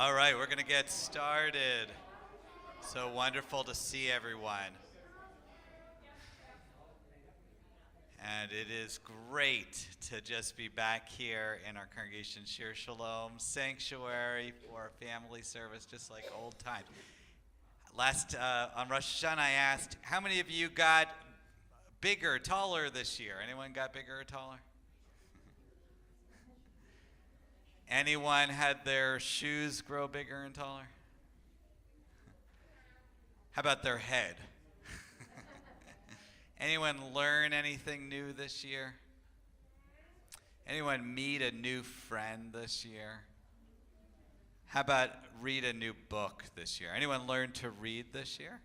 All right, we're going to get started. So wonderful to see everyone. And it is great to just be back here in our congregation Shir Shalom sanctuary for family service, just like old times. On Rosh Hashanah, I asked, how many of you got bigger, taller this year? Anyone got bigger or taller? Anyone had their shoes grow bigger and taller? How about their head? Anyone learn anything new this year? Anyone meet a new friend this year? How about read a new book this year? Anyone learn to read this year?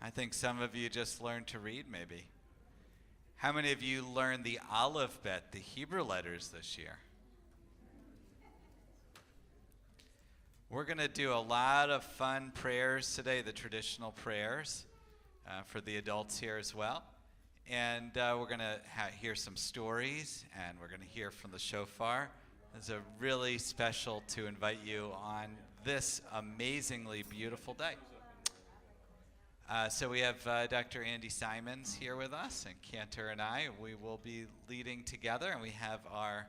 I think some of you just learned to read, maybe. How many of you learned the alphabet, the Hebrew letters this year? We're going to do a lot of fun prayers today, the traditional prayers for the adults here as well. And we're going to hear some stories, and we're going to hear from the shofar. It's a really special to invite you on this amazingly beautiful day. So we have Dr. Andy Simons here with us, and Cantor and I. We will be leading together, and we have our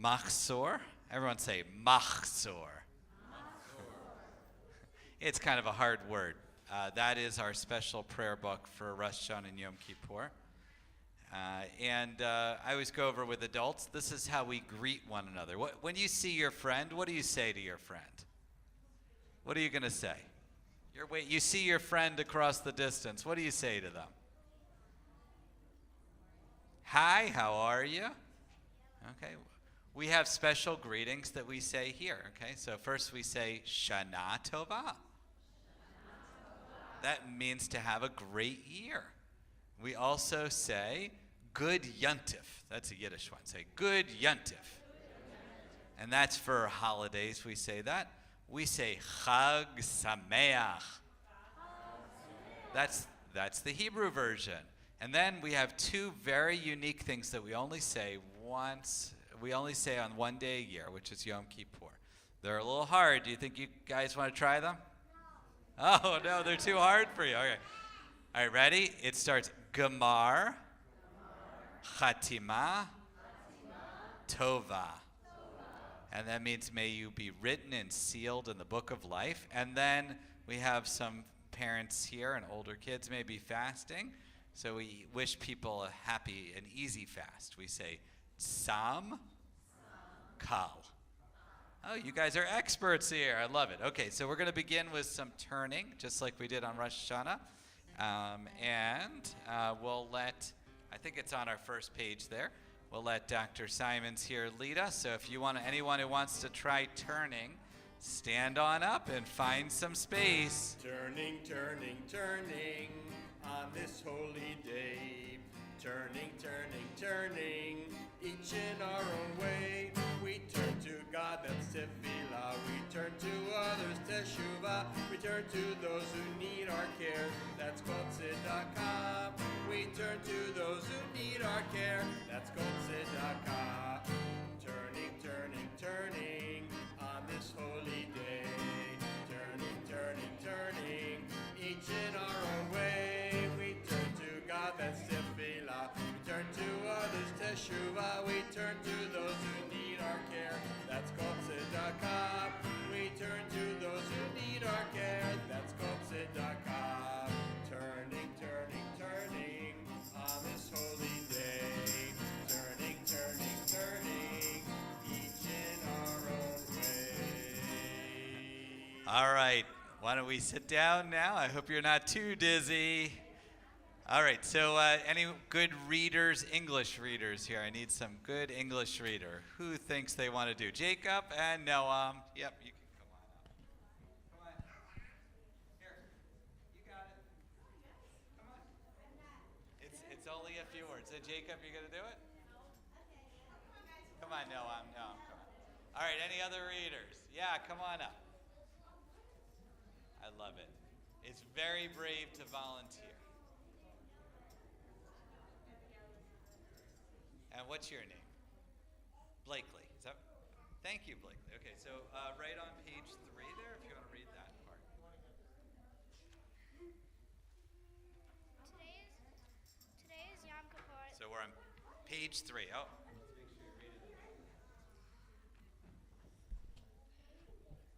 machzor. Everyone say machzor. It's kind of a hard word. That is our special prayer book for Rosh Hashanah and Yom Kippur. I always go over with adults, this is how we greet one another. When you see your friend, what do you say to your friend? What are you going to say? You see your friend across the distance. What do you say to them? Hi, how are you? Okay. We have special greetings that we say here. Okay. So first we say Shana Tova. That means to have a great year. We also say Good Yontif. That's a Yiddish one. Say Good Yontif. And that's for holidays. We say that. We say Chag Sameach. That's the Hebrew version. And then we have two very unique things that we only say once. We only say on one day a year, which is Yom Kippur. They're a little hard. Do you think you guys want to try them? Oh, no, they're too hard for you. Okay. All right, ready? It starts Gemar, Chatima, Tova. And that means may you be written and sealed in the book of life. And then we have some parents here and older kids may be fasting. So we wish people a happy and easy fast. We say Sam, Kal. Oh, you guys are experts here. I love it. Okay, so we're going to begin with some turning, just like we did on Rosh Hashanah. We'll let, I think it's on our first page there, we'll let Dr. Simons here lead us. So if you want anyone who wants to try turning, stand on up and find some space. Turning, turning, turning on this holy day. Turning, turning, turning, each in our own way. We turn to God, that's tefillah. We turn to others, teshuvah. We turn to those who need our care, that's called tzedakah. We turn to those who need our care, that's called tzedakah. Turning, turning, turning on this holy day. Turning, turning, turning, each in our own way. We turn to God, that's tefillah. We turn to others, teshuvah. We turn to those who need our care, that's called tzedakah. We turn to those who need our care, that's called tzedakah. Turning, turning, turning on this holy day. Turning, turning, turning, each in our own way. All right, why don't we sit down now? I hope you're not too dizzy. All right, so any good readers, English readers here? I need some good English reader. Who thinks they want to do? Jacob and Noam. Yep, you can come on up. Come on. Here, you got it. Come on. It's only a few words. So Jacob, you gonna do it? Come on, Noam. Come on. All right, any other readers? Yeah, come on up. I love it. It's very brave to volunteer. And what's your name? Blakely. Is that? Thank you, Blakely. Okay, so right on page 3 there, if you want to read that part. Today is Yom Kippur. So we're on page 3. Oh, let's make sure you read it.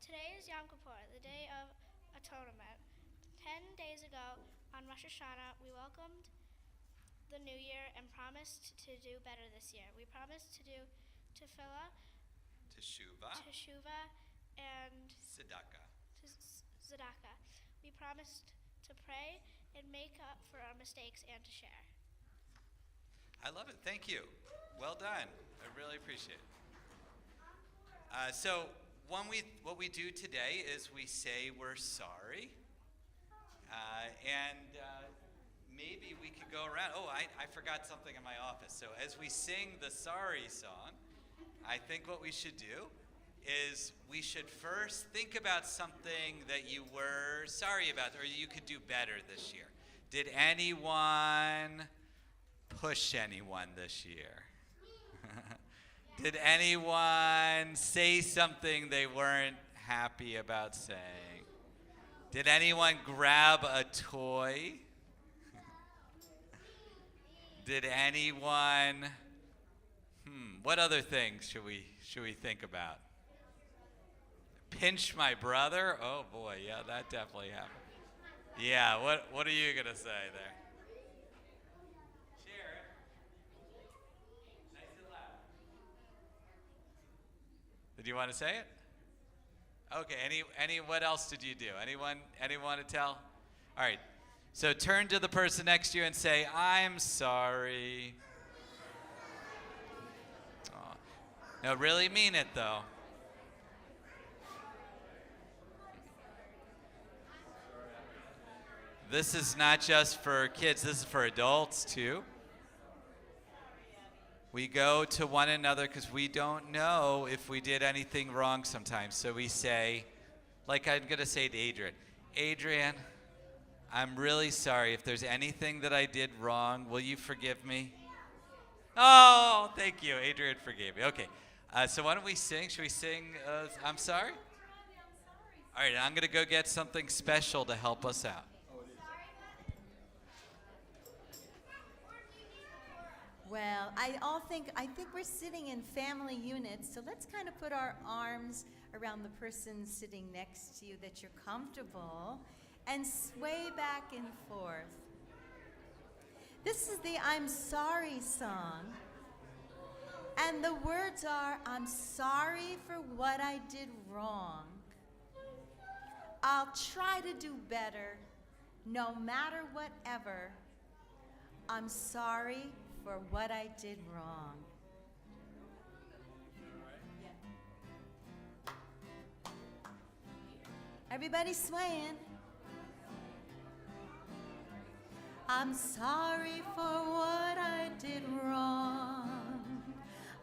Today is Yom Kippur, the Day of Atonement. 10 days ago, on Rosh Hashanah, we welcomed the new year and promised to do better this year. We promised to do tefillah, teshuvah, and Tzedakah. tzedakah. We promised to pray and make up for our mistakes and to share. I love it. Thank you. Well done. I really appreciate it. So what we do today is we say we're sorry. And maybe we could go around. Oh, I forgot something in my office. So as we sing the sorry song, I think what we should do is we should first think about something that you were sorry about or you could do better this year. Did anyone push anyone this year? Did anyone say something they weren't happy about saying? Did anyone grab a toy? Did anyone what other things should we think about? Pinch my brother? Oh boy, yeah, that definitely happened. Yeah, what are you gonna say there? Share it. Nice and loud. Did you want to say it? Okay, any what else did you do? Anyone want to tell? All right. So turn to the person next to you and say, "I'm sorry." Oh. No, really mean it though. This is not just for kids, this is for adults too. We go to one another because we don't know if we did anything wrong sometimes. So we say, like I'm going to say to Adrian, I'm really sorry. If there's anything that I did wrong, will you forgive me? Oh, thank you. Adrian forgave me. Okay. So why don't we sing? Should we sing I'm sorry? All right, I'm going to go get something special to help us out. Well, I think we're sitting in family units, so let's kind of put our arms around the person sitting next to you that you're comfortable and sway back and forth. This is the I'm Sorry song. And the words are, I'm sorry for what I did wrong. I'll try to do better, no matter whatever. I'm sorry for what I did wrong. Everybody swaying. I'm sorry for what I did wrong.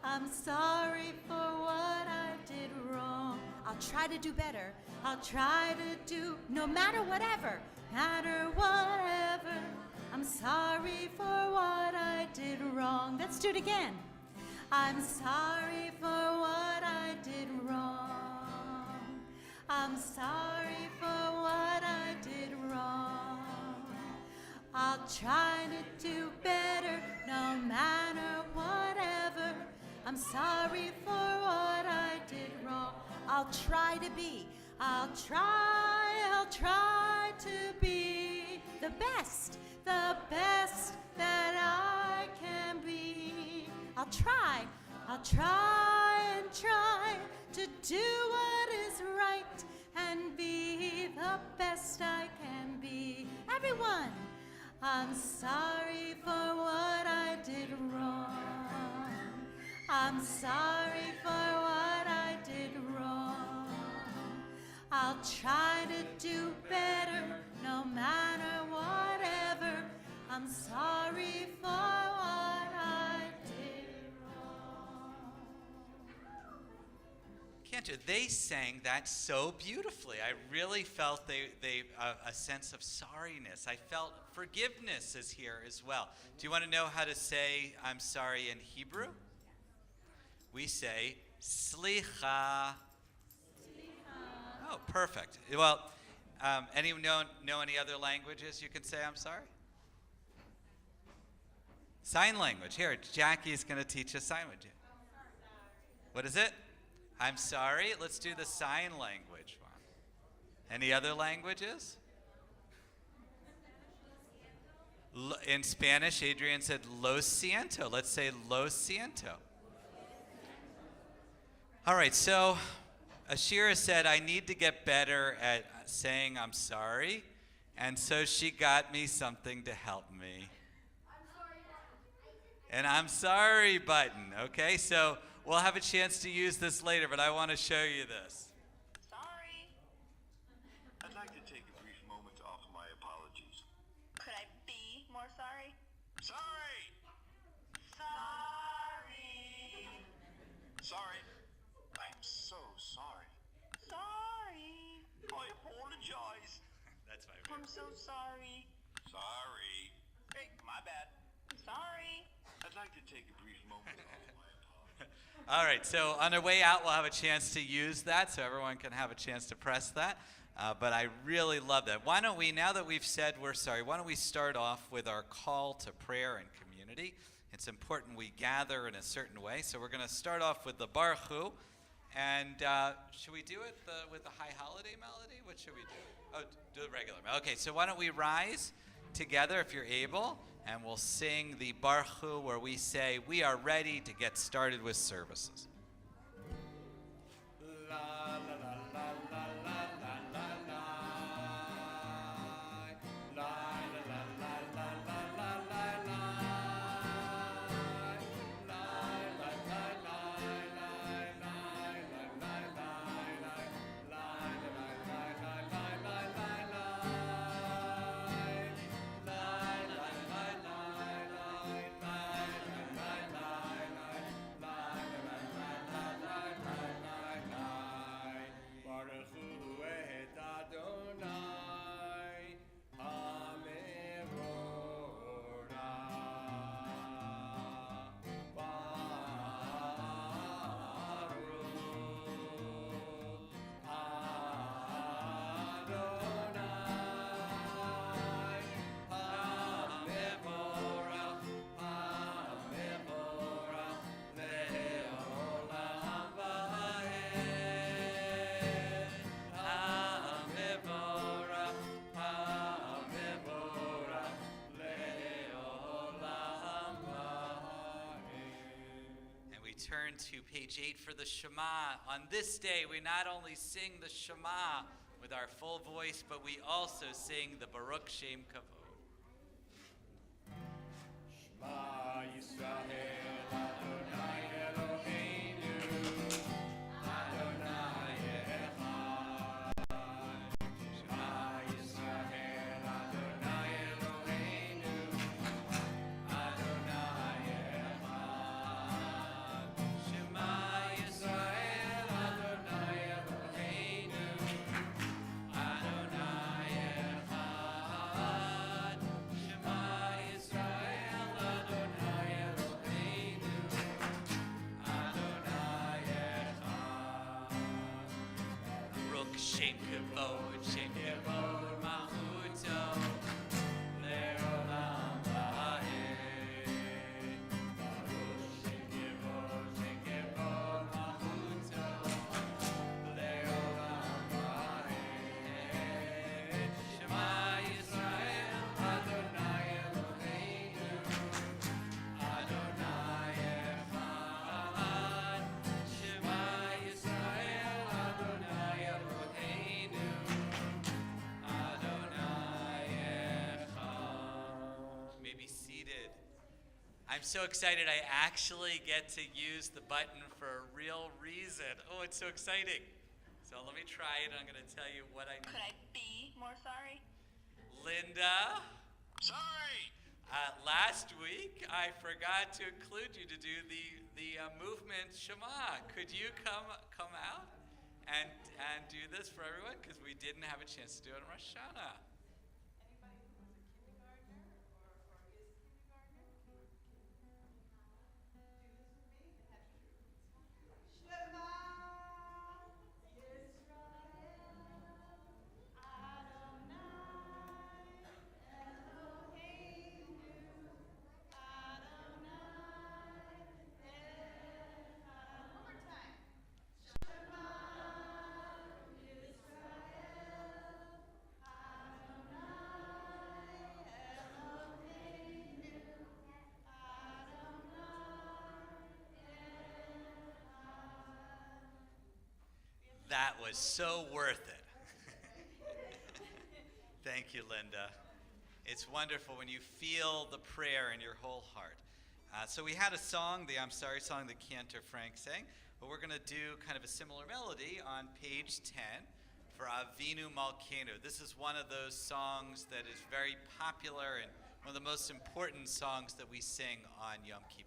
I'm sorry for what I did wrong. I'll try to do better. I'll try to do no matter whatever. Matter whatever. I'm sorry for what I did wrong. Let's do it again. I'm sorry for what I did wrong. I'm sorry for what I did wrong. I'll try to do better no matter whatever. I'm sorry for what I did wrong. I'll try to be the best that I can be. I'll try to do what is right and be the best I can be. Everyone, I'm sorry for what I did wrong. I'm sorry for what I did wrong. I'll try to do better no matter whatever. I'm sorry for what I did wrong. Can't you? They sang that so beautifully. I really felt a sense of sorriness. I felt forgiveness is here as well. Do you want to know how to say I'm sorry in Hebrew? We say Slicha. Oh, perfect. Well, anyone know any other languages you can say I'm sorry? Sign language. Here, Jackie's going to teach us sign language. What is it? I'm sorry. Let's do the sign language one. Any other languages? In Spanish, Adrian said lo siento. Let's say lo siento. All right, so Ashira said, I need to get better at saying I'm sorry. And so she got me something to help me. And I'm sorry button. Okay, so we'll have a chance to use this later, but I want to show you this. Sorry. I'd like to take a brief moment to offer my apologies. Could I be more sorry? Sorry! Sorry. Sorry. I'm so sorry. Sorry. I apologize. That's my I'm so sorry. Sorry. Hey, my bad. Sorry. I'd like to take a brief moment to offer my apologies. All right, so on our way out, we'll have a chance to use that, so everyone can have a chance to press that. But I really love that. Why don't we, now that we've said we're sorry, why don't we start off with our call to prayer and community? It's important we gather in a certain way, so we're going to start off with the Baruch Hu. And should we do it with the high holiday melody? What should we do? Oh, do the regular. Okay, so why don't we rise together if you're able, and we'll sing the Baruch Hu, where we say we are ready to get started with services. La la la la la la la la la. La la la la la la la la la. La la la la la la la la Baruch Hu et Adonai Hamevorah. And we turn to page 8 for the Shema. On this day, we not only sing the Shema with our full voice, but we also sing the Baruch Shem Kavod. Shema Yisrael Adonai Eloheinu Adonai Echad. Shema Yisrael Adonai Eloheinu Adonai Echad. Shema Yisrael Adonai Eloheinu Adonai Echad. Shema Yisrael Adonai Eloheinu Adonai Echad. Baruch Shem Kavod, Shem Kavod Mahuto. Le'olam va'ed. Baruch Shem Kavod Mahuto. Le'olam va'ed. Shema Yisrael Adonai Eloheinu Adonai Echad. Shema Yisrael Adonai Eloheinu Adonai Echad. You may be seated. I'm so excited I actually get to use the button for a real reason. Oh, it's so exciting. So let me try it. I'm going to tell you what I Could I be more sorry? Linda, Sorry! last week I forgot to include you to do the movement Shema. Could you come out and do this for everyone? Because we didn't have a chance to do it on Rosh Hashanah. Shema was so worth it. Thank you, Linda. It's wonderful when you feel the prayer in your whole heart. So we had a song, the I'm Sorry song that Cantor Frank sang, but we're going to do kind of a similar melody on page 10 for Avinu Malkeinu. This is one of those songs that is very popular and one of the most important songs that we sing on Yom Kippur.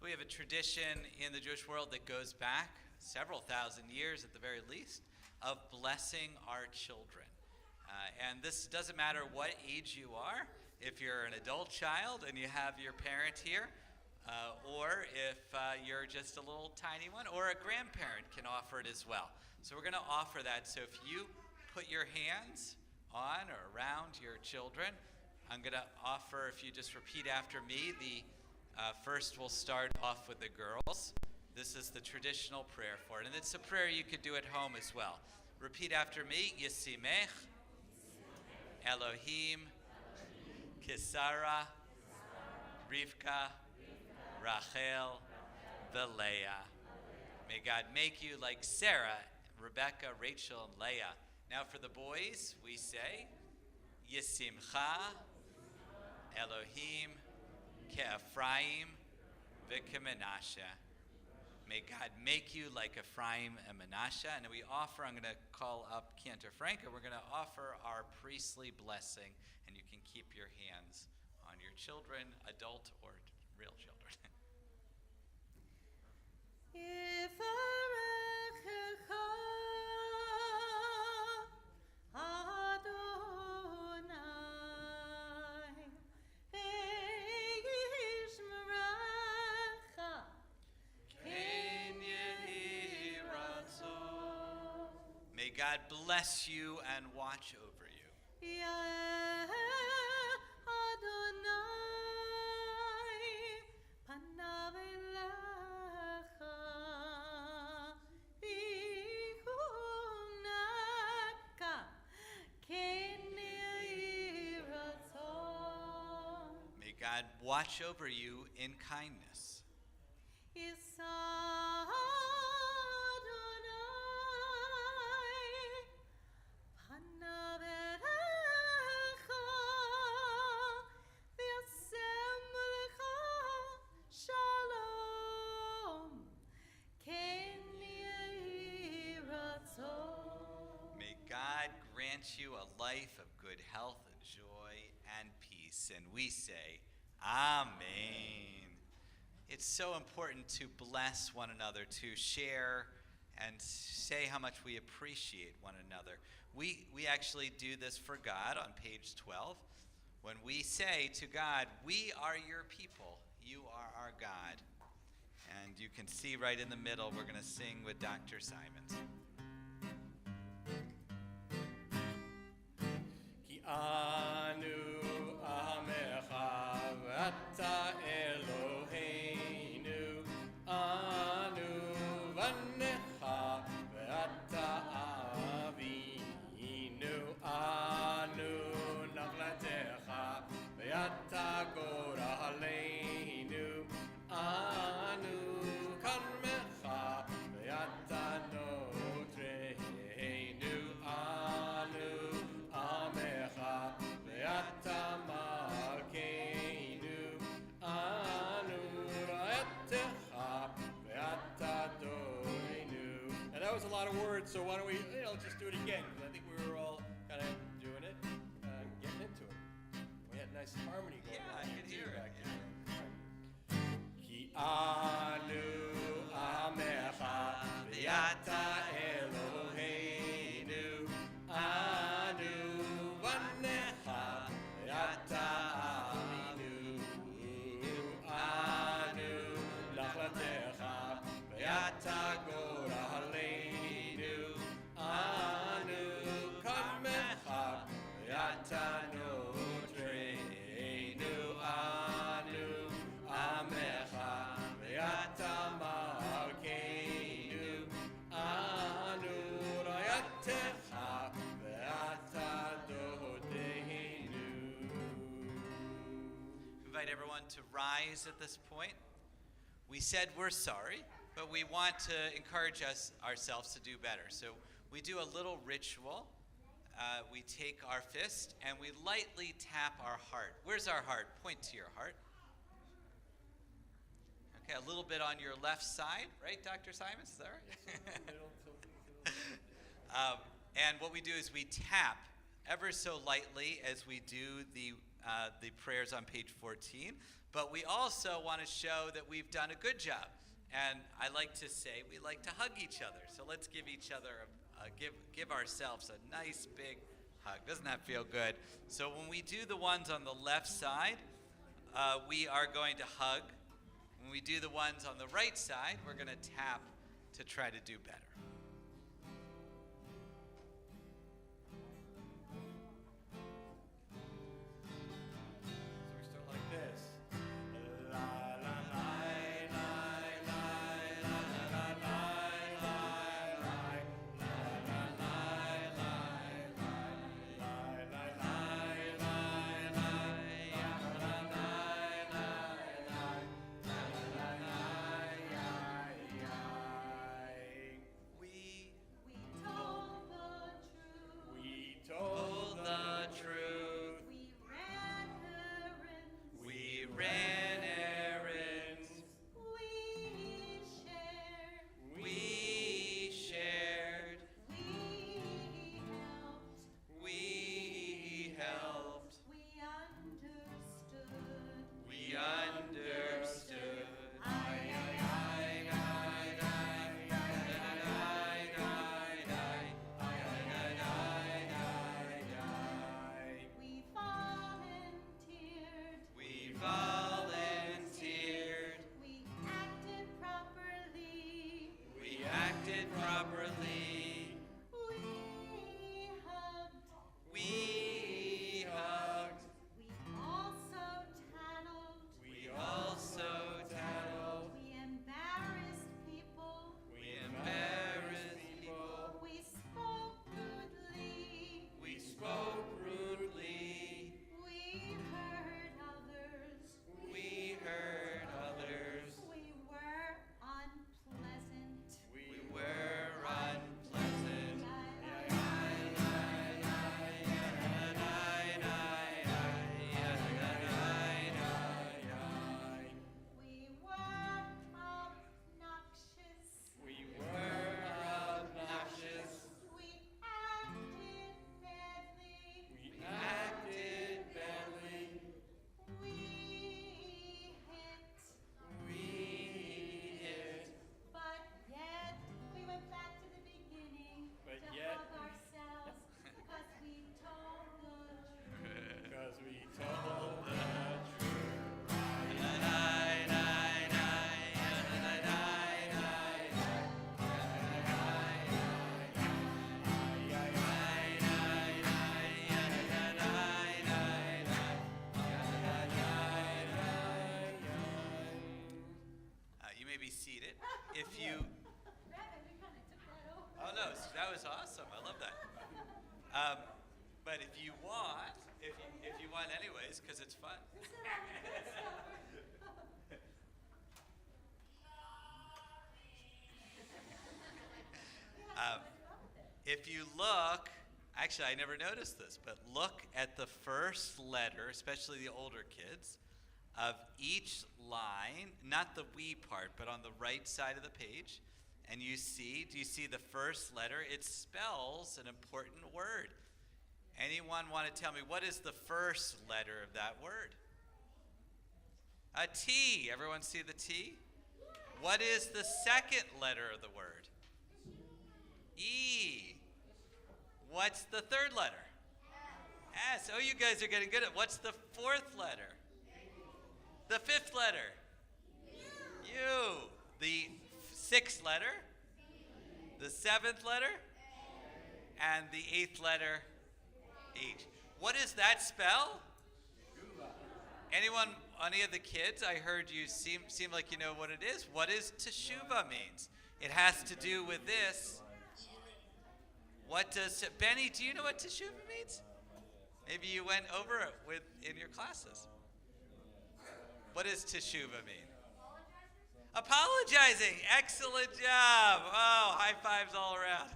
We have a tradition in the Jewish world that goes back several thousand years at the very least of blessing our children. And this doesn't matter what age you are, if you're an adult child and you have your parent here, or if you're just a little tiny one, or a grandparent can offer it as well. So we're going to offer that. So if you put your hands on or around your children, I'm going to offer, if you just repeat after me, first we'll start off with the girls. This is the traditional prayer for it. And it's a prayer you could do at home as well. Repeat after me. Yisimech Elohim Kisara Rivka Rachel Leah. May God make you like Sarah, Rebecca, Rachel, and Leah. Now for the boys, we say Yisimcha Elohim Ke'Ephraim v'Kemenashe. May God make you like Ephraim and Manasseh. And we offer, I'm going to call up Cantor Frank, and we're going to offer our priestly blessing. And you can keep your hands on your children, adult or real children. May God bless you and watch over you. May God watch over you in kindness. grant you a life of good health and joy and peace. And we say, Amen. It's so important to bless one another, to share and say how much we appreciate one another. We actually do this for God on page 12. When we say to God, we are your people, you are our God. And you can see right in the middle, we're going to sing with Dr. Simons. Ki anu amecha v'ata Eloheinu, anu vanecha v'ata avinu, anu nachlatecha v'ata goraleinu, anu karmecha v'ata notreinu, anu amecha v'ata malkeinu, anu ra'etecha v'ata doinu. And that was a lot of words, so why don't we just do it again, because I think we were all kind of doing it, getting into it. We had a nice harmony going on. I could hear it. back there. Ki anu amecha v'ata Eloheinu, anu vanecha v'ata avinu, anu nachlatecha v'ata goraleinu, anu karmecha v'ata notreinu, anu amecha v'ata malkeinu, anu rayatecha v'ata dodeinu. Invite everyone to rise at this point. We said we're sorry, but we want to encourage ourselves to do better. So we do a little ritual. We take our fist and we lightly tap our heart. Where's our heart? Point to your heart. Okay, a little bit on your left side, right, Dr. Simons? Is that right? And what we do is we tap ever so lightly as we do the prayers on page 14. But we also want to show that we've done a good job. And I like to say we like to hug each other. So let's give each other give ourselves a nice big hug. Doesn't that feel good? So when we do the ones on the left side, we are going to hug. When we do the ones on the right side, we're going to tap to try to do better. So we start like this. La la la la la la la la la We told the truth. We ran errands. We shared. We helped. We understood. We volunteered. if you. Oh no, that was awesome. I love that. But if you want, if you want anyways, because it's fun. If you look, actually I never noticed this, but look at the first letter, especially the older kids, of each line, not the we part, but on the right side of the page, and do you see the first letter? It spells an important word. Anyone want to tell me what is the first letter of that word? A T. Everyone see the T? What is the second letter of the word? E. What's the third letter? S. Oh, you guys are getting good at. What's the fourth letter? The fifth letter? U. The sixth letter? The seventh letter? And the eighth letter? H. What does that spell? Anyone, any of the kids? I heard you seem like you know what it is. What does teshuva means? It has to do with this. What does Benny? Do you know what teshuva means? Maybe you went over it in your classes. What does teshuva mean? Apologizing. Excellent job. Oh, high fives all around.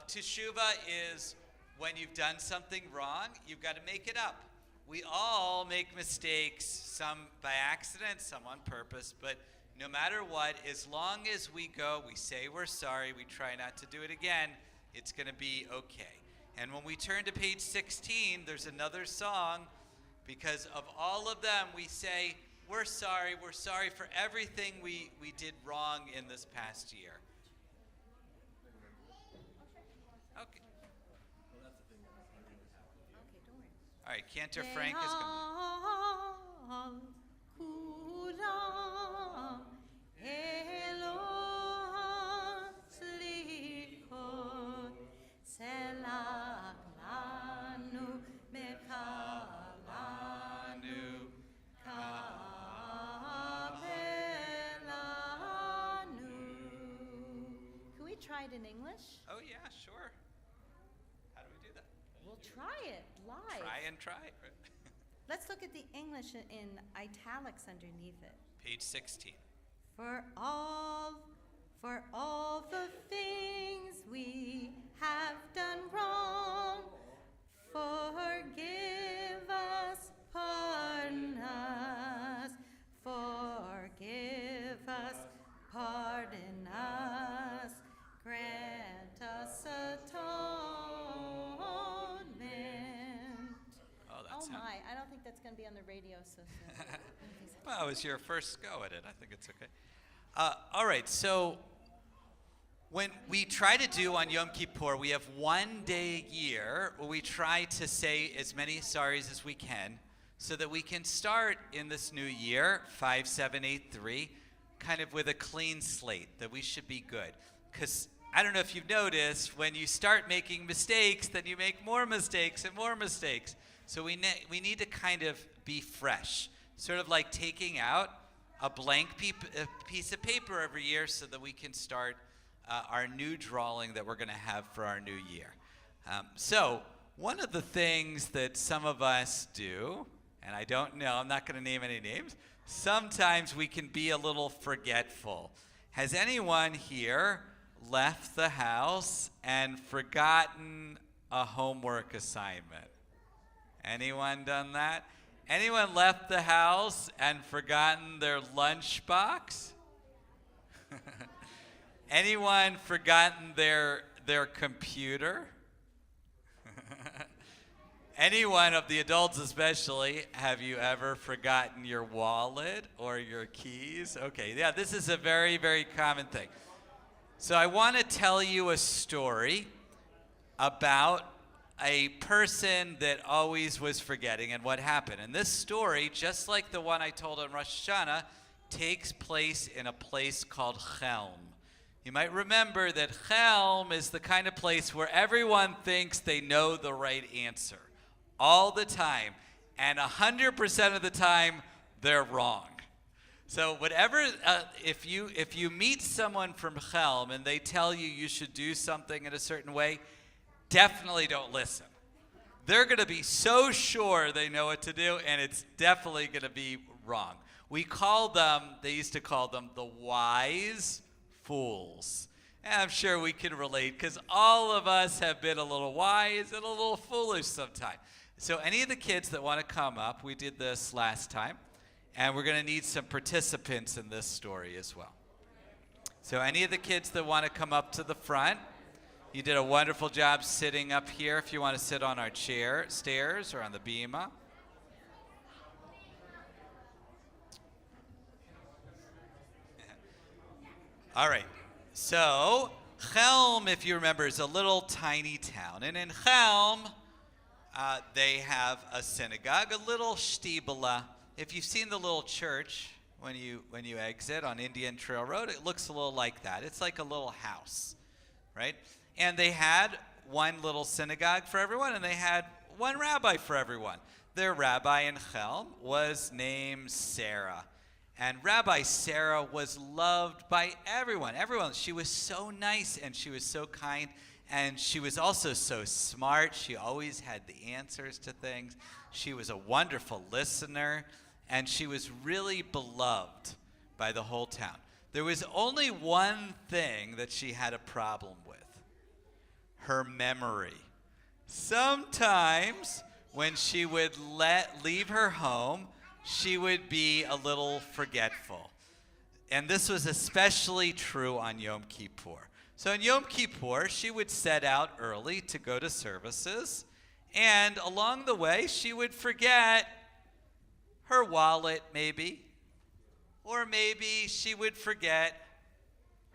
Teshuva is when you've done something wrong, you've got to make it up. We all make mistakes, some by accident, some on purpose, but no matter what, as long as we go, we say we're sorry, we try not to do it again, it's going to be okay. And when we turn to page 16, there's another song, because of all of them, we say, we're sorry for everything we did wrong in this past year. Okay. All right, Cantor Frank is going Can we try it in English? Oh, yeah, sure. How do we do that? We'll try it live. Try and try. Let's look at the English in italics underneath it. Page 16. For all the things we have done wrong, forgive us, pardon us, forgive us, pardon us, grant us atonement. Oh my, I don't think that's going to be on the radio so soon. Well, it was your first go at it. I think it's okay. All right, so when we try to do on Yom Kippur, we have one day a year where we try to say as many sorries as we can so that we can start in this new year, 5783, kind of with a clean slate, that we should be good. Because I don't know if you've noticed, when you start making mistakes, then you make more mistakes and more mistakes. So we need to kind of be fresh, sort of like taking out a blank piece of paper every year so that we can start our new drawing that we're going to have for our new year. So one of the things that some of us do, and I don't know, I'm not going to name any names, sometimes we can be a little forgetful. Has anyone here left the house and forgotten a homework assignment? Anyone done that? Anyone left the house and forgotten their lunchbox? Anyone forgotten their computer? Anyone of the adults especially, have you ever forgotten your wallet or your keys? Okay, yeah, this is a very, very common thing. So I want to tell you a story about a person that always was forgetting and what happened. And this story, just like the one I told on Rosh Hashanah, takes place in a place called Chelm. You might remember that Chelm is the kind of place where everyone thinks they know the right answer all the time. And 100% of the time, they're wrong. So whatever, if you meet someone from Chelm and they tell you you should do something in a certain way, definitely don't listen. They're going to be so sure they know what to do, and it's definitely going to be wrong. They used to call them the wise fools. And I'm sure we can relate because all of us have been a little wise and a little foolish sometimes. So any of the kids that want to come up, we did this last time, and we're going to need some participants in this story as well. So any of the kids that want to come up to the front, you did a wonderful job sitting up here. If you want to sit on our stairs or on the bima. All right. So Chelm, if you remember, is a little tiny town. And in Chelm, they have a synagogue, a little shtibala. If you've seen the little church when you exit on Indian Trail Road, it looks a little like that. It's like a little house, right? And they had one little synagogue for everyone, and they had one rabbi for everyone. Their rabbi in Chelm was named Sarah. And Rabbi Sarah was loved by everyone. She was so nice, and she was so kind, and she was also so smart. She always had the answers to things. She was a wonderful listener, and she was really beloved by the whole town. There was only one thing that she had a problem with: her memory. Sometimes when she would leave her home, she would be a little forgetful. And this was especially true on Yom Kippur. So on Yom Kippur, she would set out early to go to services, and along the way, she would forget her wallet maybe, or maybe she would forget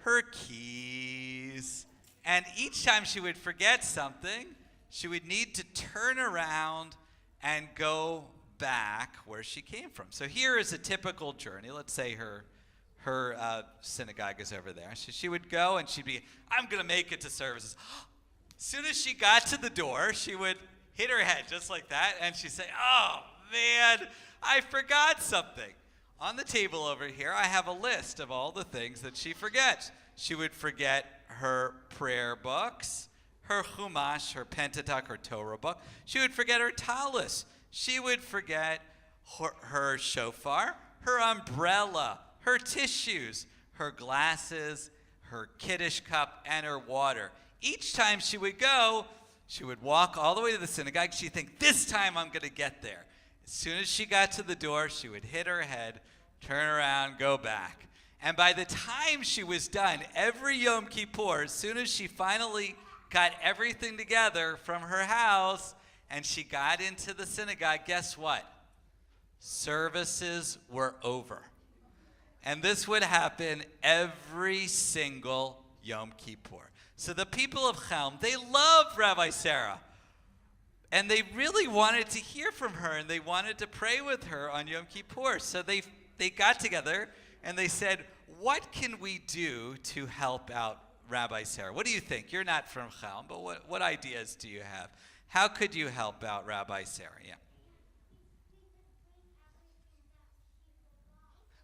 her keys. And each time she would forget something, she would need to turn around and go back where she came from. So here is a typical journey. Let's say her synagogue is over there. So she would go and she'd be, I'm going to make it to services. As soon as she got to the door, she would hit her head just like that, and she'd say, oh man, I forgot something. On the table over here, I have a list of all the things that she forgets. She would forget her prayer books, her Chumash, her Pentateuch, her Torah book. She would forget her tallis. She would forget her shofar, her umbrella, her tissues, her glasses, her Kiddush cup, and her water. Each time she would go, she would walk all the way to the synagogue. She'd think, this time I'm going to get there. As soon as she got to the door, she would hit her head, turn around, go back. And by the time she was done, every Yom Kippur, as soon as she finally got everything together from her house and she got into the synagogue, guess what? Services were over. And this would happen every single Yom Kippur. So the people of Chelm, they loved Rabbi Sarah. And they really wanted to hear from her, and they wanted to pray with her on Yom Kippur. So they got together and they said, what can we do to help out Rabbi Sarah? What do you think? You're not from Chelm, but what ideas do you have? How could you help out Rabbi Sarah? Yeah.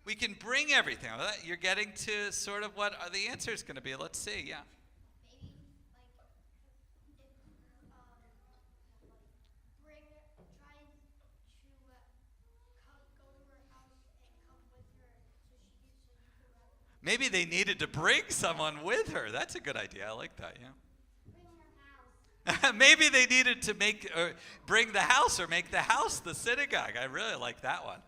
We can bring everything. You're getting to sort of what the answer is going to be. Let's see. Yeah. Maybe they needed to bring someone with her. That's a good idea. I like that, yeah. Maybe they needed to bring the house or make the house the synagogue. I really like that one.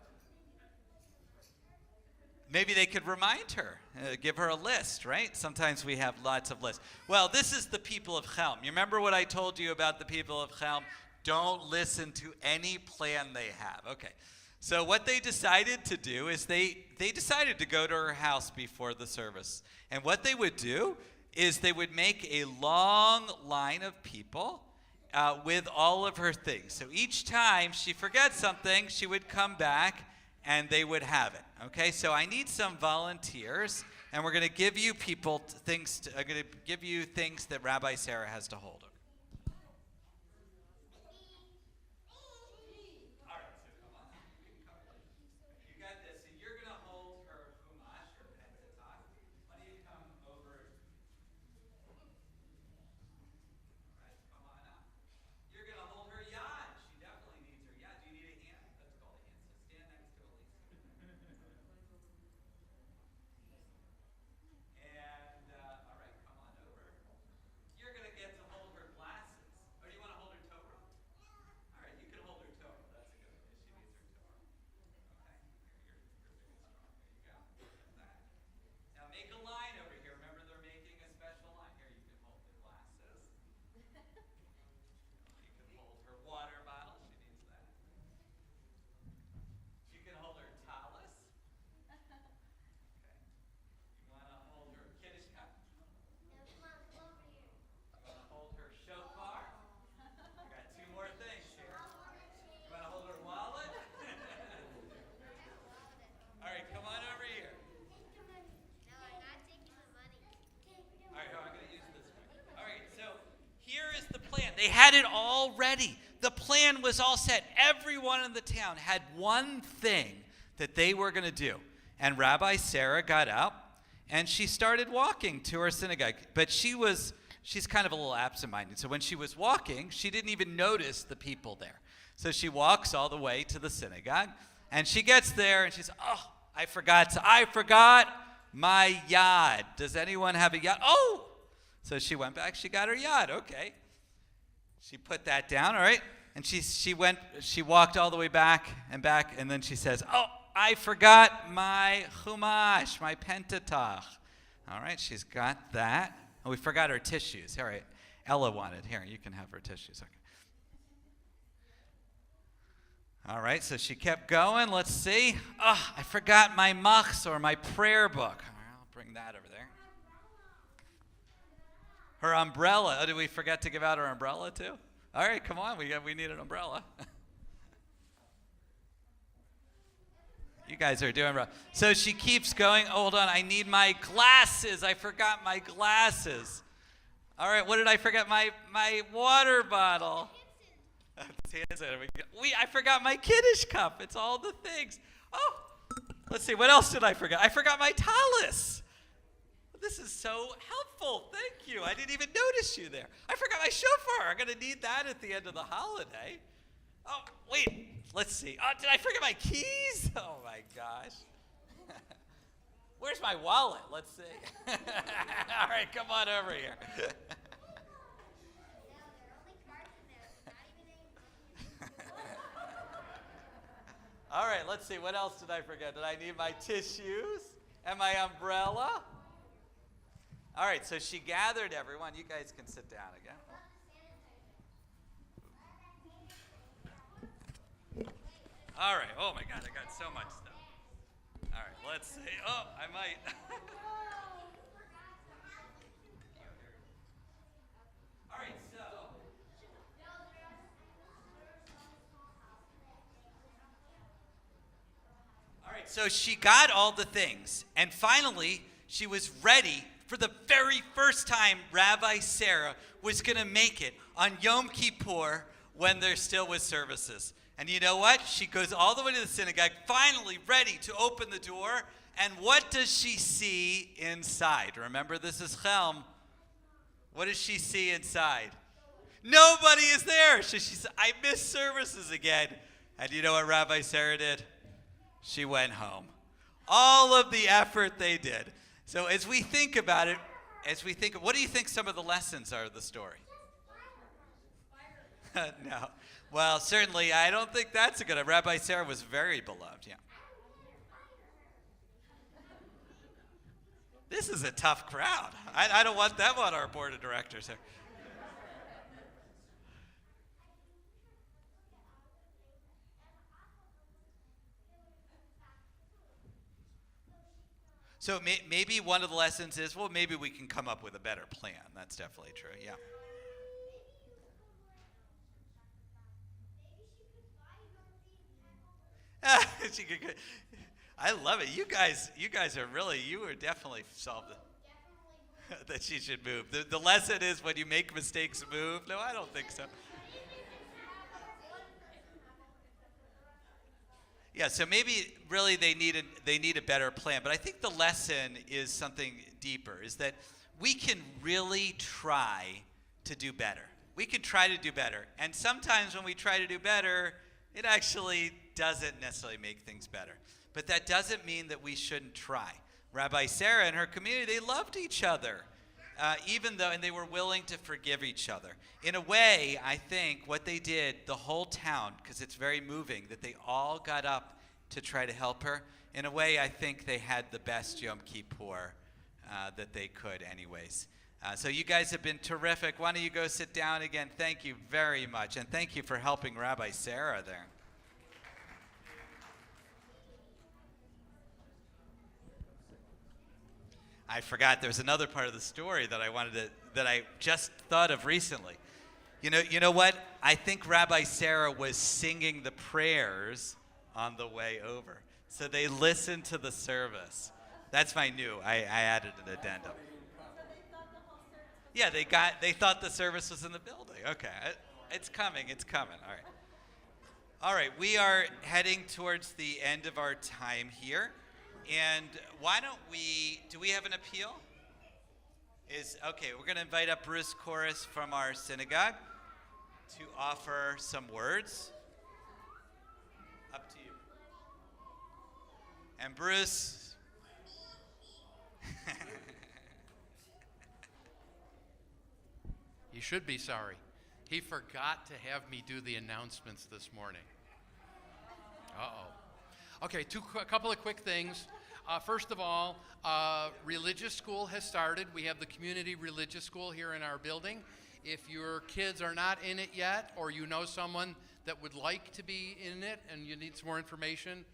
Maybe they could remind her, give her a list, right? Sometimes we have lots of lists. Well, this is the people of Chelm. You remember what I told you about the people of Chelm? Don't listen to any plan they have. Okay. So what they decided to do is they decided to go to her house before the service. And what they would do is they would make a long line of people with all of her things. So each time she forgets something, she would come back and they would have it. Okay, so I need some volunteers, and we're going to give you things that Rabbi Sarah has to hold. All right, so come on. You got this, and you're going to hold her had it all ready. The plan was all set. Everyone in the town had one thing that they were going to do. And Rabbi Sarah got up and she started walking to her synagogue. But she's kind of a little absent-minded. So when she was walking, she didn't even notice the people there. So she walks all the way to the synagogue, and she gets there, and she's, oh, I forgot my yad. Does anyone have a yad? Oh! So she went back, she got her yad, okay. She put that down, all right, and she walked all the way back, and then she says, oh, I forgot my chumash, my pentateuch. All right, she's got that. Oh, we forgot her tissues. All right, Ella wanted. Here, you can have her tissues. Okay. All right, so she kept going. Let's see. Oh, I forgot my machs, or my prayer book. All right, I'll bring that over there. Her umbrella. Oh, did we forget to give out her umbrella too? All right, come on. We need an umbrella. You guys are doing right. So she keeps going. Oh, hold on. I need my glasses. I forgot my glasses. All right, what did I forget? My water bottle. I forgot my Kiddush cup. It's all the things. Oh, let's see. What else did I forget? I forgot my tallis. This is so helpful. Thank you. I didn't even notice you there. I forgot my shofar. I'm going to need that at the end of the holiday. Oh, wait. Let's see. Oh, did I forget my keys? Oh, my gosh. Where's my wallet? Let's see. All right, come on over here. All right, let's see. What else did I forget? Did I need my tissues and my umbrella? All right, so she gathered everyone. You guys can sit down again. All right. Oh, my God. I got so much stuff. All right. Let's see. Oh, I might. All right. So she got all the things. And finally, she was ready for the very first time Rabbi Sarah was going to make it on Yom Kippur when there still was services. And you know what? She goes all the way to the synagogue, finally ready to open the door. And what does she see inside? Remember, this is Chelm. What does she see inside? Nobody is there. She said, I missed services again. And you know what Rabbi Sarah did? She went home. All of the effort they did. So as we think about it, what do you think some of the lessons are of the story? No. Well, certainly, I don't think that's a good one. Rabbi Sarah was very beloved, yeah. This is a tough crowd. I don't want them on our board of directors here. So maybe one of the lessons is, well, maybe we can come up with a better plan. That's definitely true, yeah. I love it. You guys are really, you are definitely solved it. That she should move. The lesson is when you make mistakes, move. No, I don't think so. Yeah, so maybe really they need a better plan. But I think the lesson is something deeper, is that we can really try to do better. We can try to do better. And sometimes when we try to do better, it actually doesn't necessarily make things better. But that doesn't mean that we shouldn't try. Rabbi Sarah and her community, they loved each other, and they were willing to forgive each other. In a way, I think what they did, the whole town, because it's very moving, that they all got up to try to help her. In a way, I think they had the best Yom Kippur that they could anyways. So you guys have been terrific. Why don't you go sit down again? Thank you very much. And thank you for helping Rabbi Sarah there. I forgot there's another part of the story that I just thought of recently. You know what? I think Rabbi Sarah was singing the prayers on the way over. So they listened to the service. That's my new. I added an addendum. Yeah, they thought the service was in the building. Okay. It's coming. It's coming. All right. All right. We are heading towards the end of our time here. And why don't we, do we have an appeal? Okay, we're going to invite up Bruce Chorus from our synagogue to offer some words. Up to you. And Bruce. You should be sorry. He forgot to have me do the announcements this morning. Uh-oh. Okay, a couple of quick things. First of all, religious school has started. We have the community religious school here in our building. If your kids are not in it yet, or you know someone that would like to be in it and you need some more information,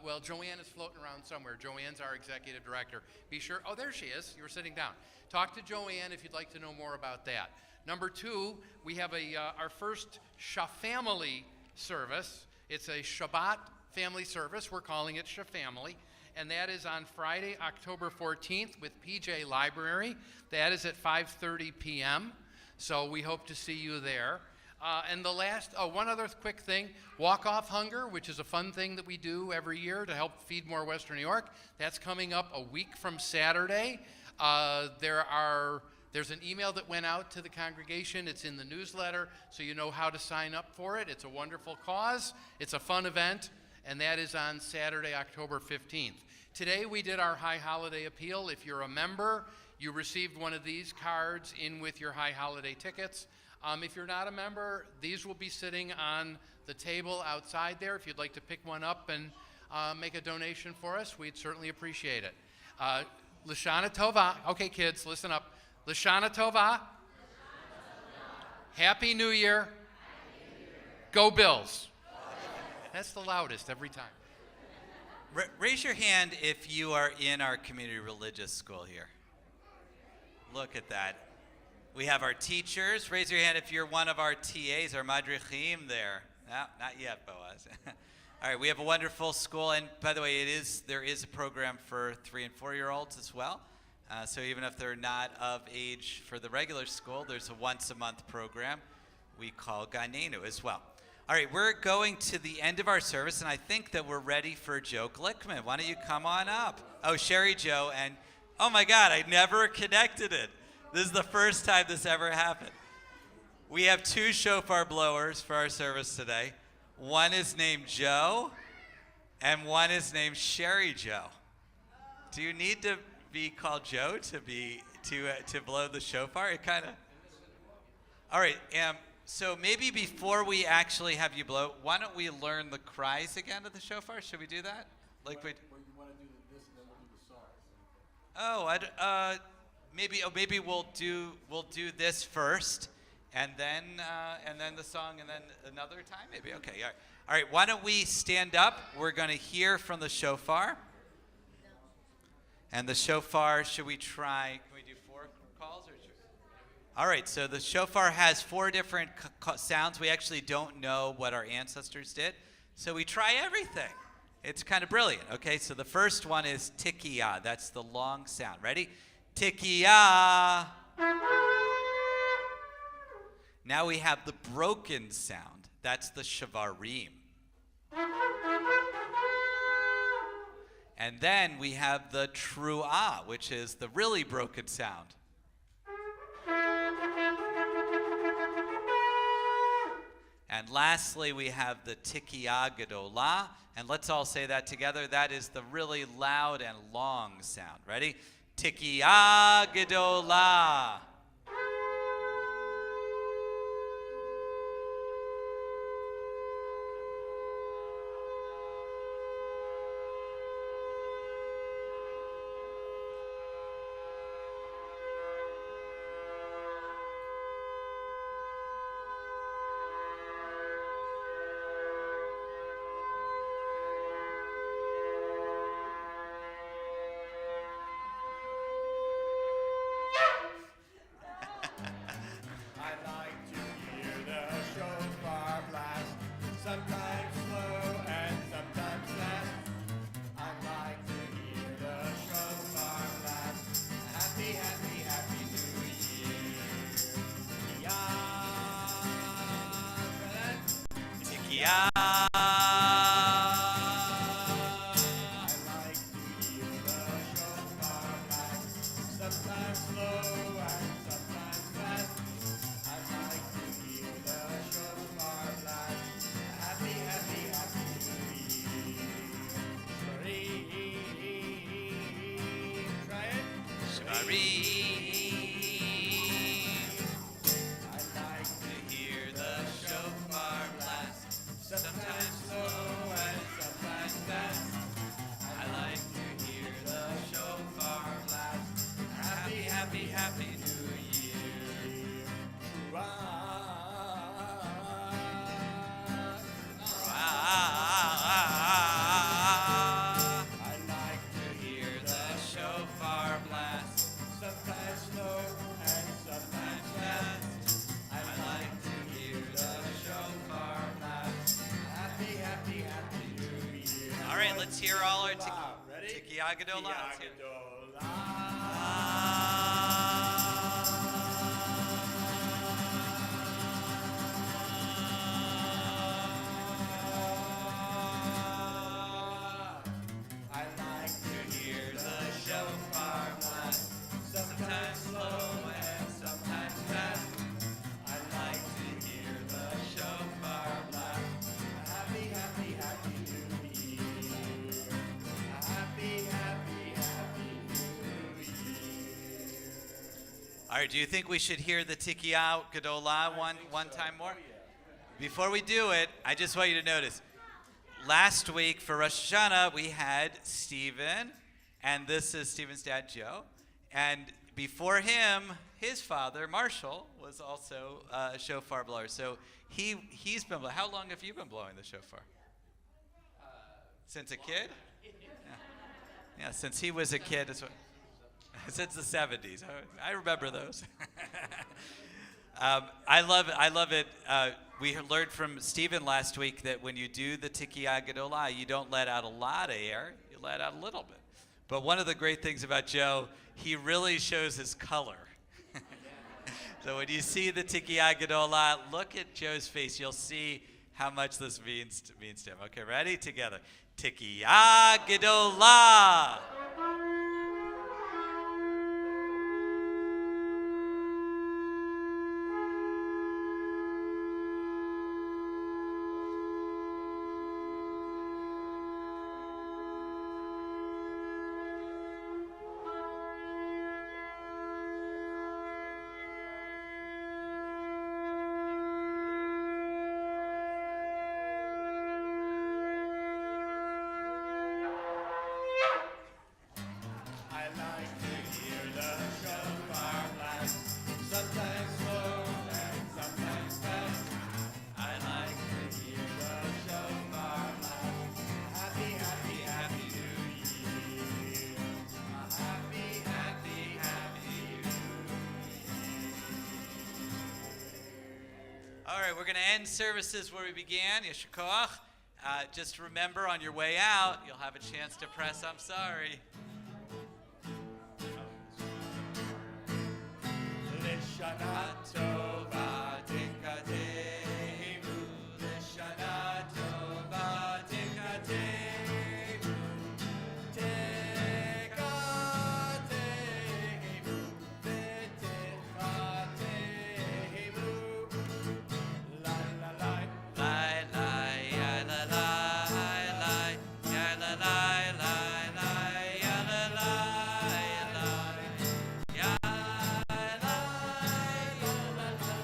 well, Joanne is floating around somewhere. Joanne's our executive director. Be sure, oh, there she is. You were sitting down. Talk to Joanne if you'd like to know more about that. Number two, we have our first Shafamily service. It's a Shabbat family service. We're calling it Shafamily. And that is on Friday, October 14th with PJ Library. That is at 5:30 p.m. So we hope to see you there. And the last, one other quick thing, Walk Off Hunger, which is a fun thing that we do every year to help feed more Western New York. That's coming up a week from Saturday. There's an email that went out to the congregation. It's in the newsletter, so you know how to sign up for it. It's a wonderful cause. It's a fun event, and that is on Saturday, October 15th. Today we did our High Holiday Appeal. If you're a member, you received one of these cards in with your High Holiday tickets. If you're not a member, these will be sitting on the table outside there. If you'd like to pick one up and make a donation for us, we'd certainly appreciate it. Lashana Tova. Okay, kids, listen up. Lashana Tova. Happy New Year. Go Bills. That's the loudest every time. Raise your hand if you are in our community religious school here. Look at that. We have our teachers. Raise your hand if you're one of our TAs, our madrichim there. No, not yet, Boaz. All right, we have a wonderful school, and by the way, there is a program for 3 and 4-year-olds as well. So even if they're not of age for the regular school, there's a once-a-month program we call Ganenu as well. All right, we're going to the end of our service, and I think that we're ready for Joe Glickman. Why don't you come on up? Oh, Sherry Joe, and oh my God, I never connected it. This is the first time this ever happened. We have 2 shofar blowers for our service today. One is named Joe, and one is named Sherry Joe. Do you need to be called Joe to blow the shofar? It kind of. All right. So maybe before we actually have you blow, why don't we learn the cries again of the shofar? Should we do that? Like we. Well, you want to do this, and then we'll do the song. Maybe we'll do this first, and then the song, and then another time. Maybe. Okay. All right. Why don't we stand up? We're going to hear from the shofar. And the shofar, should we try? Can we do 4 calls or? All right, so the shofar has 4 different sounds. We actually don't know what our ancestors did, so we try everything. It's kind of brilliant. Okay, so the first one is tikiyah. That's the long sound. Ready? Tikiyah. Now we have the broken sound. That's the shavarim. And then we have the truah, which is the really broken sound. And lastly, we have the tikiyah gedolah. And let's all say that together. That is the really loud and long sound. Ready? Tikiyah gedolah. I like to hear the shofar blast, sometimes slow and sometimes fast. I like to hear the shofar blast. Happy, happy, happy New Year. I like to Hear the shofar blast. sometimes slow and sometimes fast. I like to hear the shofar blast. Happy, happy, happy New Year. All right, let's hear all our Ready? Tiki Agadola. Let's hear it. I like to hear the shofar blast, sometimes slow and sometimes fast. I like to hear the shofar blast. Happy, happy, happy New Year. Happy, happy, happy New Year. All right, do you think we should hear the Tiki Agadola one time more? Before we do it, I just want you to notice. Last week for Rosh Hashanah, we had Stephen, and this is Stephen's dad, Joe. And before him, his father, Marshall, was also a shofar blower. So he's been blowing. How long have you been blowing the shofar? Since a kid? Yeah, since he was a kid. Since the 70s. I remember those. I love it. We learned from Stephen last week that when you do the Tiki Agadola, you don't let out a lot of air, you let out a little bit. But one of the great things about Joe, he really shows his color. So when you see the Tiki Agadola, look at Joe's face. You'll see how much this means to him. Okay, ready? Together. Tiki Agadola. I like to hear the shofar blast, sometimes slow and sometimes fast. I like to hear the shofar blast. Happy, happy, happy New Year. Happy, happy, happy New Year. All right, we're going to end services where we began. Yesher koach. Just remember on your way out, you'll have a chance to press I'm sorry. Lishana tova tikatenu, Lishana tova tikatenu, tikatenu, v'tikatenu. La la la. Lai, lai, ya, la, lai, lai, ya, la, lai, lai, lai, ya, la, lai, lai, ya, lai, ya, la, lai.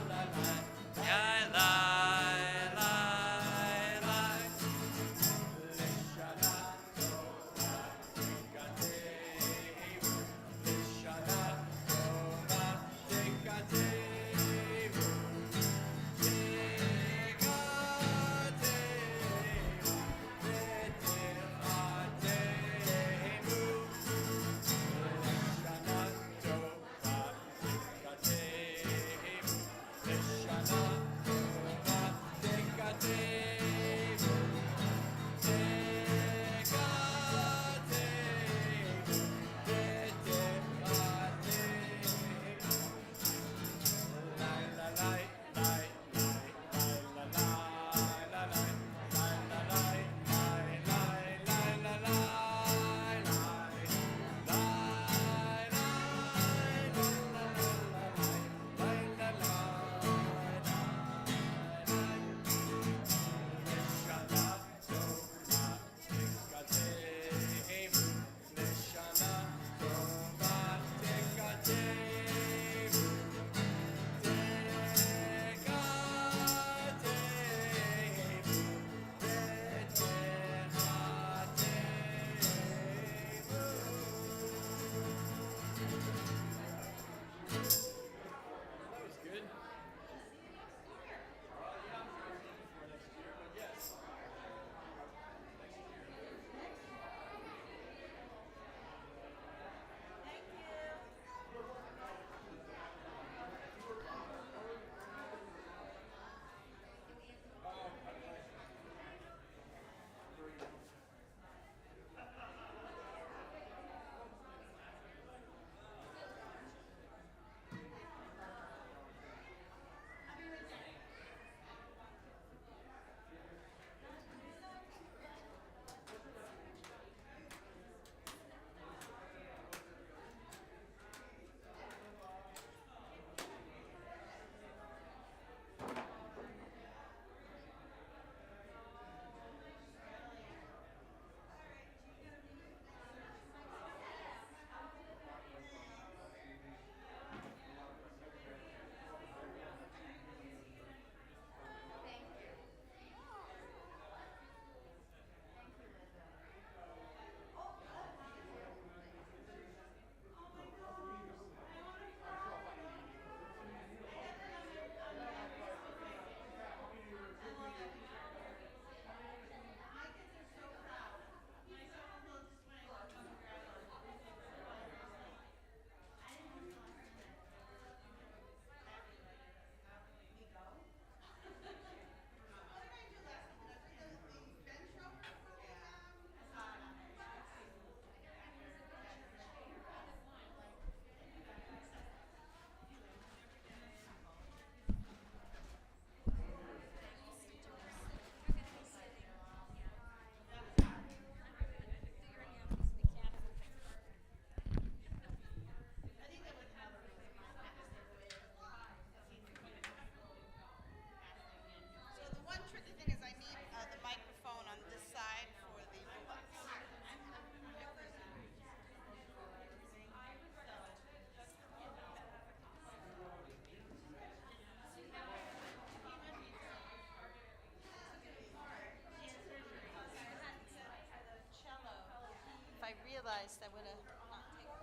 realized I would have not taken it.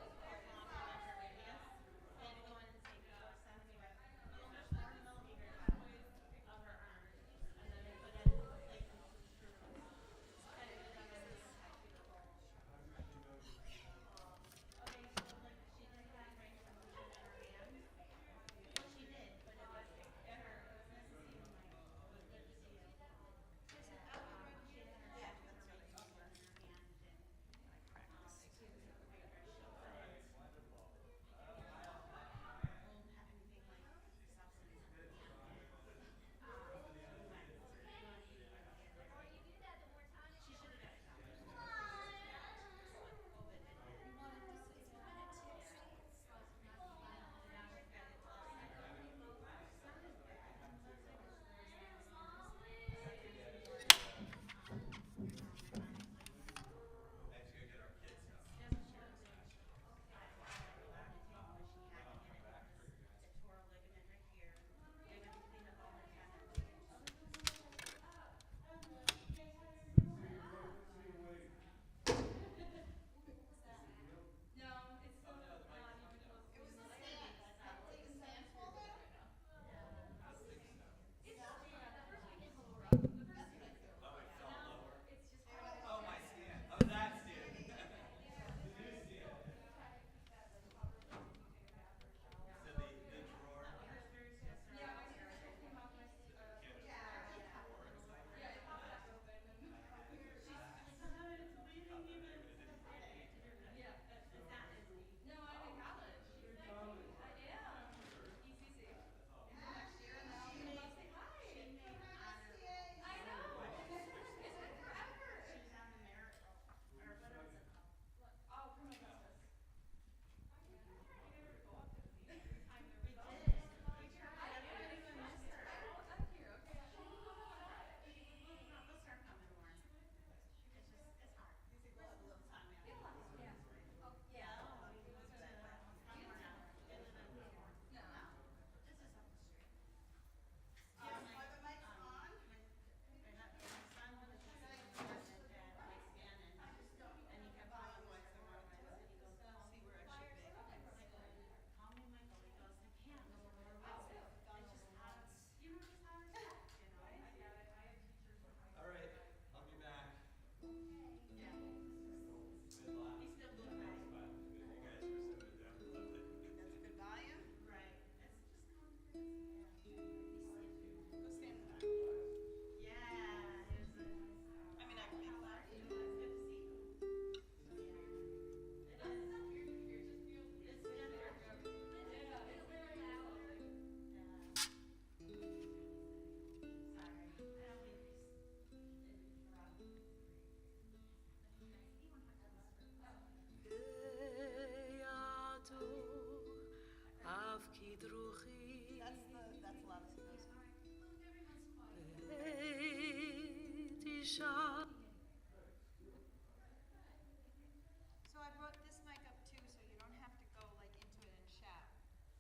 So I brought this mic up too, so you don't have to go like into it and shout.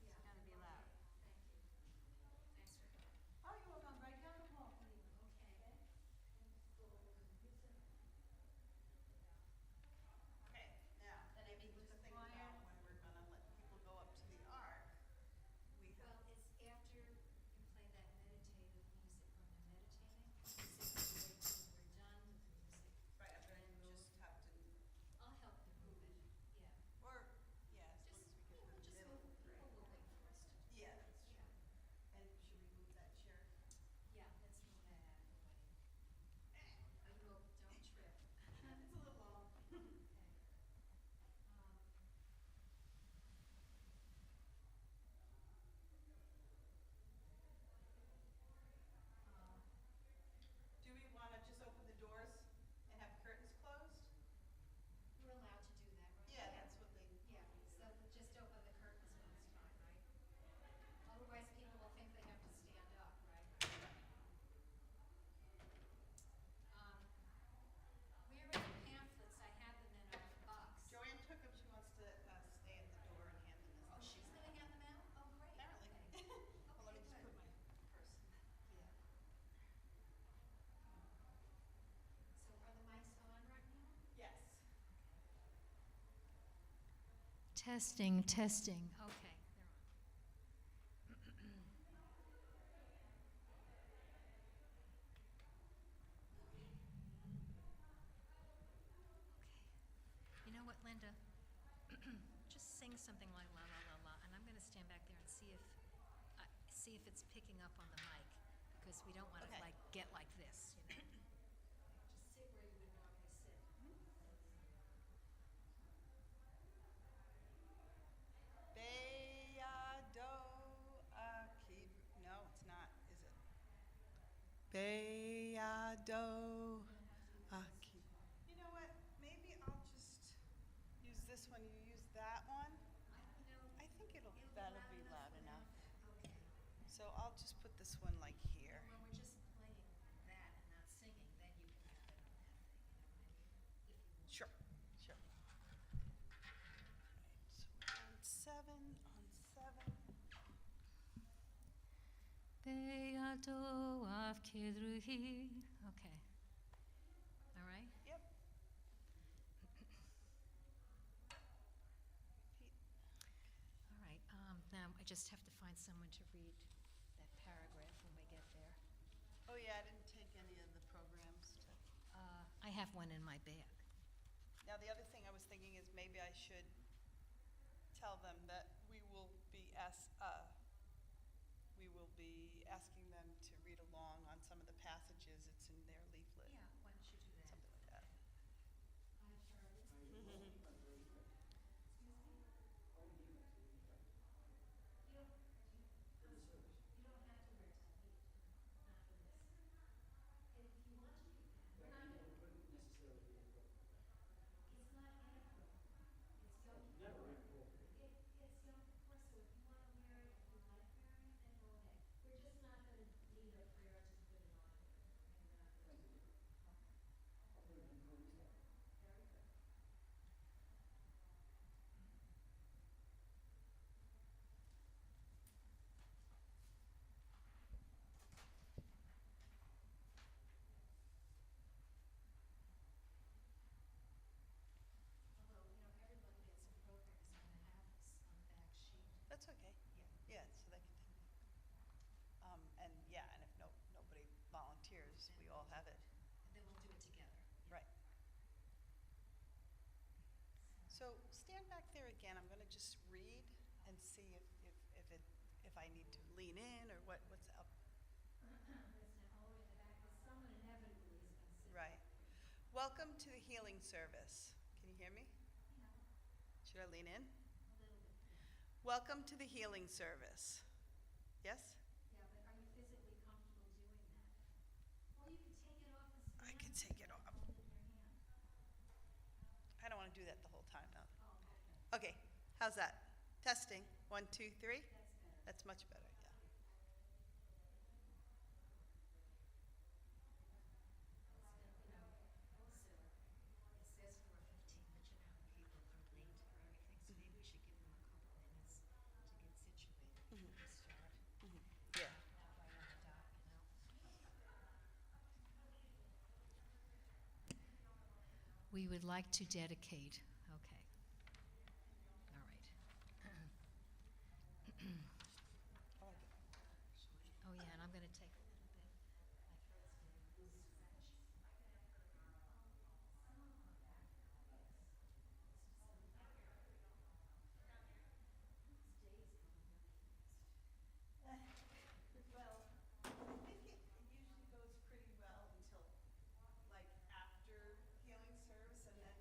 It's gonna be loud. Oh, you're welcome. Right down the hall, please. Okay, now, maybe just think about when we're gonna let people go up to the ark. We have. Well, it's after you play that meditative music when they're meditating. It's if you wait till we're done with the Testing, testing. Okay, they're on. Okay. You know what, Linda? Just sing something like la la la la, and I'm going to stand back there and see if it's picking up on the mic, because we don't want to Okay. like get like this, you know. Just sit where you would normally sit. Beyado Akib. No, it's not, is it? Beyado Akib. You know what? Maybe I'll just use this one. You use that one. I think that'll be loud enough. Okay. So I'll just put this one like here. When we're just playing that and not singing, then you can have it on that thing, you know what I mean? If you want. Sure, sure. Right, so we're on 7, Beyado av kedruhi. Okay. All right? Yep. All right. Now I just have to find someone to read that paragraph when we get there. Oh yeah, I didn't take any of the programs. I have one in my bag. Now the other thing I was thinking is maybe I should tell them that we will be asking them to read along on some of the passages. It's in their leaflet. Yeah, why don't you do that? Something like that. That's okay. Yeah, so they can take a look. And if nobody volunteers, we all have it. And then we'll do it together. Right. So stand back there again. I'm going to just read and see if I need to lean in or what's up. Right. Welcome to the healing service. Can you hear me? Should I lean in? Welcome to the healing service. Yes? Yeah, but are you physically comfortable doing that? Or you could take it off and stand. I can take it off. Hold it in your hand. I don't want to do that the whole time now. Oh, okay. Okay, how's that? Testing. 1, 2, 3. That's better. That's much better, yeah. It says 4:15, but you know how people are late for everything, so maybe we should give them a couple minutes to get situated before we start. Yeah. Not right on the dot, you know? We would like to dedicate, okay. All right. Oh, yeah, and I'm going to take a little bit. My throat's getting scratchy. Well, I think it usually goes pretty well until like after healing service, and then I'm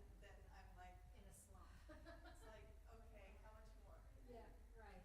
like In a slump. it's like, okay, how much more? Yeah, right.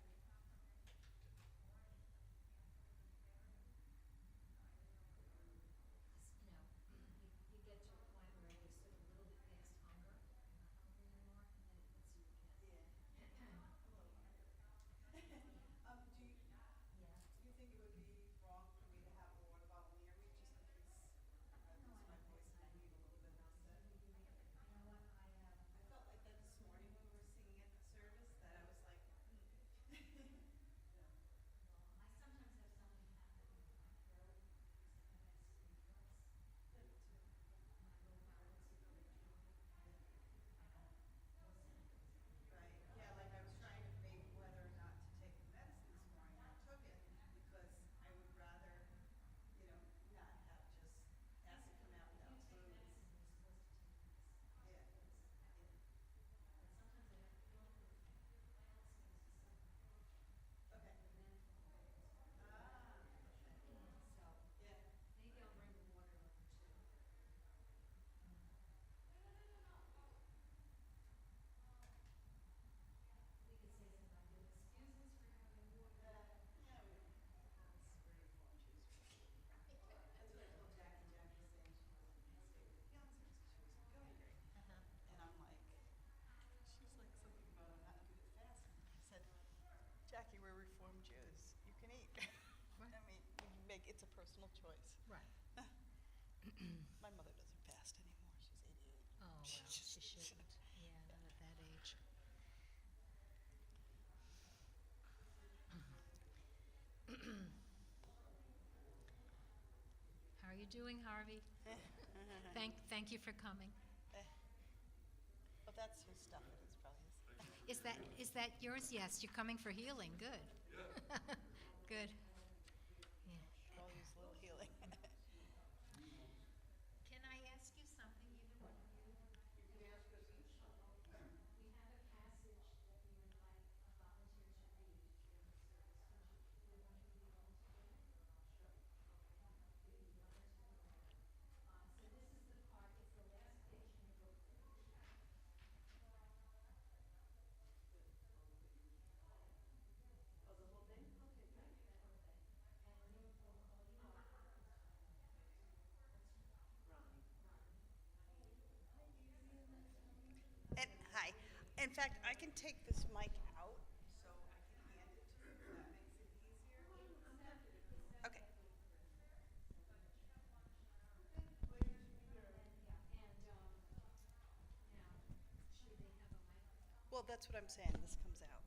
it's a personal choice. Right. My mother doesn't fast anymore. She's 88. Oh, well, she shouldn't. Yeah, not at that age. How are you doing, Harvey? Thank you for coming. Well, that's whose stuff it is, probably is. Is that yours? Yes, you're coming for healing. Good. Good. Yeah. I'll use a little healing. Can I ask you something, either one of you? You can ask us each something. We have a passage that we would like a volunteer to read during the service. Would one of you be willing to do it? Sure. Okay. Give me 1 or 2. So this is the part, it's the last page in your book. And hi. In fact, I can take this mic out so I can hand it to you. That makes it easier. Okay. Well, that's what I'm saying. This comes out.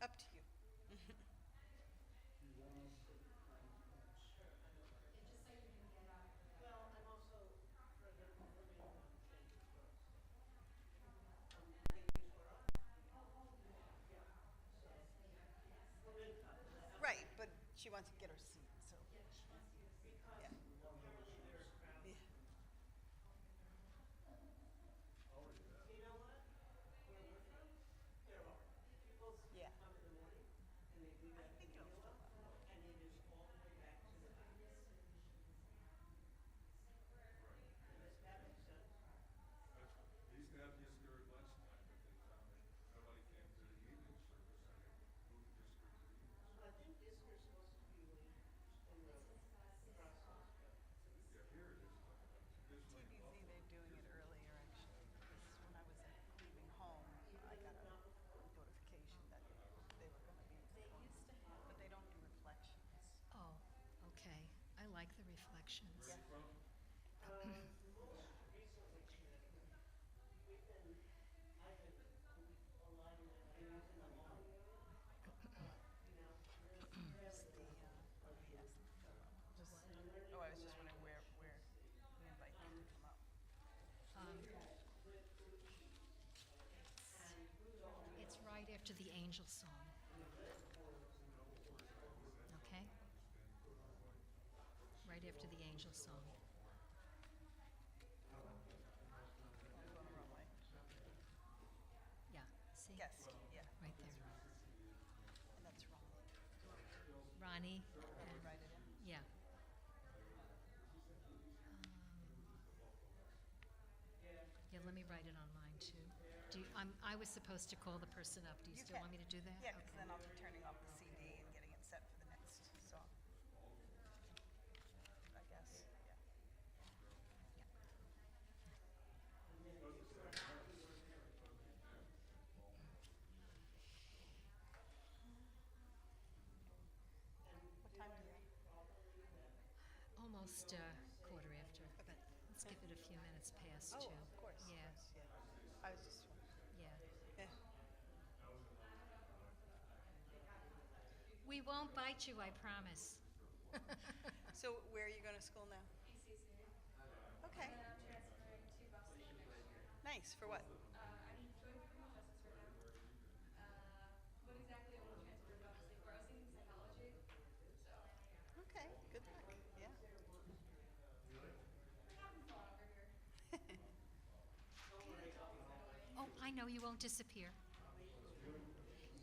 Up to you. Right, but she wants to get her seat, so. Yeah. Yeah. Yeah. I think it'll fill up. They used to have this during lunchtime, but they found that nobody came to the evening service, so they moved it just for the evening. I think this year's supposed to be late in the process. Yeah, here it is, traditionally in TBZ, Buffalo. they're doing it earlier, actually, because when I was leaving home, I got a notification that they were gonna be. But they don't do reflections. Oh, okay. I like the reflections. Yeah. Most recently, we've been, I've been aligning it, I'm using the long, Just the, yes, just, oh, I was just wondering where we invite them to come up. It's right after the angel song. Okay? Right after the angel song. I'm going the wrong way. Yeah, see? Guest, yeah, Right there. and that's wrong. Ronnie. Can we write it in? Yeah. Yeah, let me write it on mine too. I was supposed to call the person up. Do you still can. want me to do that? Yeah, because Okay. then I'll be turning off the CD and getting it set for the next song. I guess, yeah. What time do you have? Almost quarter after, but let's give it a few minutes past Oh, too. of course. Yeah, Yeah. I was just, yeah. yeah. We won't bite you, I promise. So where are you going to school now? Okay. Nice, for what? Okay, good luck, yeah. Oh, I know, you won't disappear.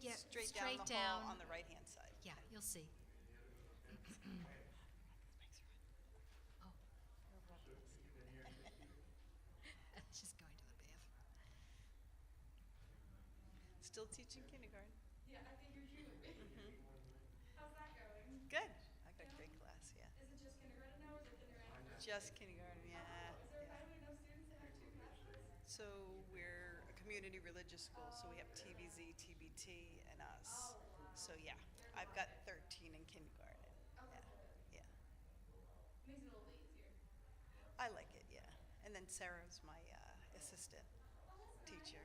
Yeah, Straight down the hall on the right-hand side. Yeah, you'll see. Oh. She's going to the bathroom. Still teaching kindergarten? Yeah, I figured you would be. How's that going? Good. I got a great class, yeah. Is it just kindergarten now, or is it kindergarten Just kindergarten, yeah. So we're a community religious school, so we have TVZ, TBT, and us. So yeah, I've got 13 in kindergarten. Yeah, yeah. Makes it a little bit easier. I like it, yeah. And then Sarah's my assistant teacher.